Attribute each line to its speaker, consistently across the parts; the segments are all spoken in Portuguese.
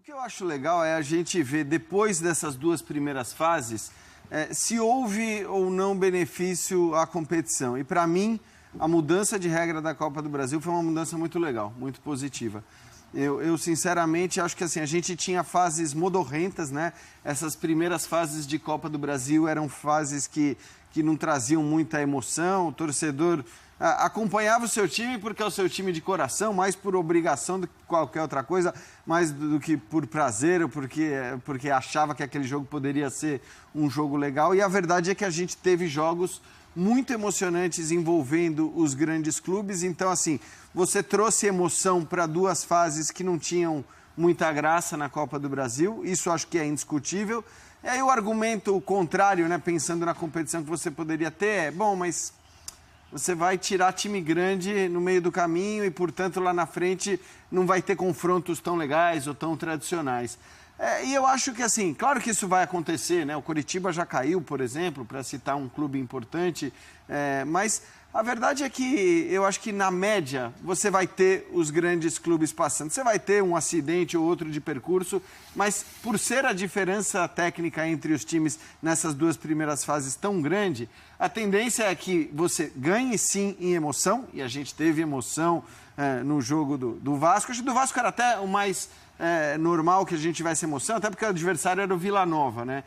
Speaker 1: que eu acho legal é a gente ver, depois dessas duas primeiras fases, se houve ou não benefício à competição. E, para mim, a mudança de regra da Copa do Brasil foi uma mudança muito legal, muito positiva. Eu sinceramente, acho que assim, a gente tinha fases modorrentas, né? Essas primeiras fases de Copa do Brasil eram fases que não traziam muita emoção, o torcedor acompanhava o seu time porque é o seu time de coração, mais por obrigação do que qualquer outra coisa, mais do que por prazer ou porque achava que aquele jogo poderia ser um jogo legal. E a verdade é que a gente teve jogos muito emocionantes envolvendo os grandes clubes. Então, assim, você trouxe emoção para duas fases que não tinham muita graça na Copa do Brasil, isso acho que é indiscutível. E aí o argumento contrário, né, pensando na competição que você poderia ter, bom, mas você vai tirar time grande no meio do caminho e, portanto, lá na frente não vai ter confrontos tão legais ou tão tradicionais. E eu acho que, assim, claro que isso vai acontecer, né? O Coritiba já caiu, por exemplo, para citar um clube importante, mas a verdade é que eu acho que, na média, você vai ter os grandes clubes passando. Você vai ter um acidente ou outro de percurso, mas por ser a diferença técnica entre os times nessas duas primeiras fases tão grande, a tendência é que você ganhe, sim, em emoção, e a gente teve emoção no jogo do Vasco. Acho que do Vasco era até o mais normal que a gente tivesse emoção, até porque o adversário era o Vila Nova, né?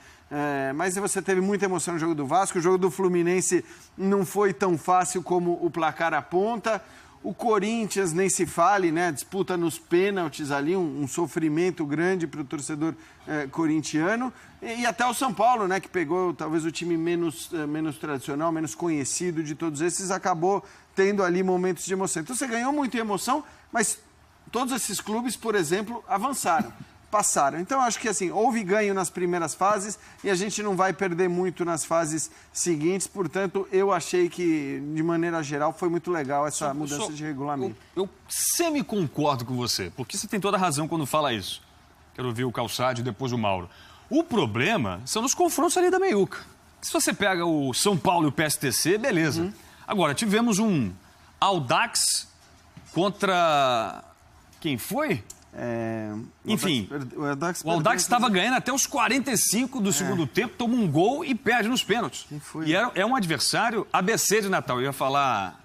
Speaker 1: Mas você teve muita emoção no jogo do Vasco, o jogo do Fluminense não foi tão fácil como o placar aponta. O Corinthians, nem se fale, né? Disputa nos pênaltis ali, um sofrimento grande para o torcedor corintiano. E até o São Paulo, né? Que pegou talvez o time menos tradicional, menos conhecido de todos esses, acabou tendo ali momentos de emoção. Então você ganhou muita emoção, mas todos esses clubes, por exemplo, avançaram, passaram. Então, acho que assim, houve ganho nas primeiras fases e a gente não vai perder muito nas fases seguintes. Portanto, eu achei que, de maneira geral, foi muito legal essa mudança de regulamento.
Speaker 2: Eu semi-concordo com você, porque você tem toda a razão quando fala isso. Quero ouvir o Calçade e depois o Mauro. O problema são os confrontos ali da meiuca. Se você pega o São Paulo e o PSTC, beleza. Agora, tivemos um Audax contra... Quem foi? Enfim, o Audax estava ganhando até os 45 do segundo tempo, toma um gol e perde nos pênaltis.
Speaker 1: Quem foi?
Speaker 2: E é um adversário ABC de Natal. Eu ia falar...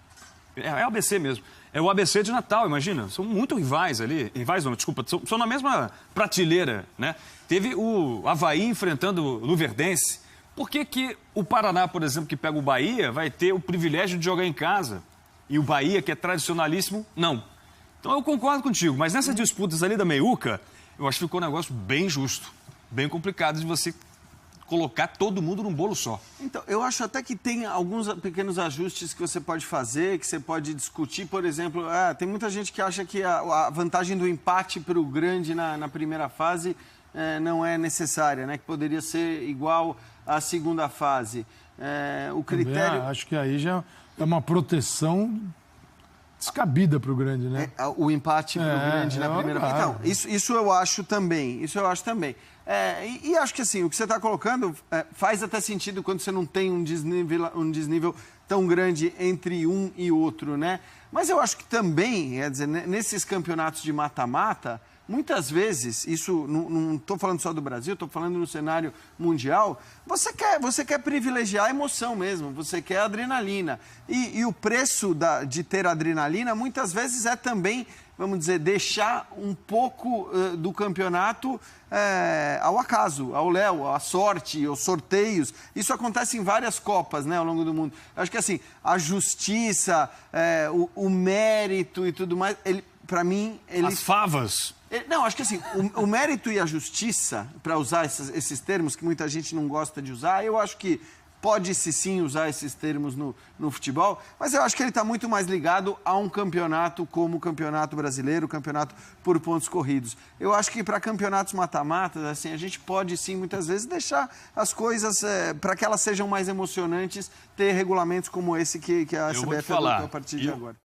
Speaker 2: É o ABC mesmo. É o ABC de Natal, imagina. São muito rivais ali. Rivais não, desculpa. São na mesma prateleira, né? Teve o Avaí enfrentando o Luverdense. Por que o Paraná, por exemplo, que pega o Bahia, vai ter o privilégio de jogar em casa? E o Bahia, que é tradicionalíssimo, não. Então eu concordo contigo, mas nessas disputas ali da meiuca, eu acho que ficou um negócio bem justo, bem complicado de você colocar todo mundo num bolo só.
Speaker 1: Então, eu acho até que tem alguns pequenos ajustes que você pode fazer, que você pode discutir. Por exemplo, tem muita gente que acha que a vantagem do empate para o grande na primeira fase não é necessária, né? Que poderia ser igual à segunda fase. O critério...
Speaker 3: Também acho que aí já é uma proteção descabida para o grande, né?
Speaker 1: O empate para o grande na primeira fase. Então, isso eu acho também. Isso eu acho também. E acho que assim, o que você está colocando faz até sentido quando você não tem um desnível tão grande entre um e outro, né? Mas eu acho que também, quer dizer, nesses campeonatos de mata-mata, muitas vezes, isso não estou falando só do Brasil, estou falando no cenário mundial, você quer privilegiar a emoção mesmo, você quer adrenalina. E o preço de ter adrenalina, muitas vezes, é também, vamos dizer, deixar um pouco do campeonato ao acaso, ao léu, à sorte, aos sorteios. Isso acontece em várias Copas, né, ao longo do mundo. Eu acho que assim, a justiça, o mérito e tudo mais, para mim...
Speaker 2: As favas...
Speaker 1: Não, acho que assim, o mérito e a justiça, para usar esses termos que muita gente não gosta de usar, eu acho que pode-se sim usar esses termos no futebol, mas eu acho que ele está muito mais ligado a um campeonato como o Campeonato Brasileiro, o campeonato por pontos corridos. Eu acho que para campeonatos mata-matas, assim, a gente pode sim, muitas vezes, deixar as coisas, para que elas sejam mais emocionantes, ter regulamentos como esse que a CBF adotou a partir de agora.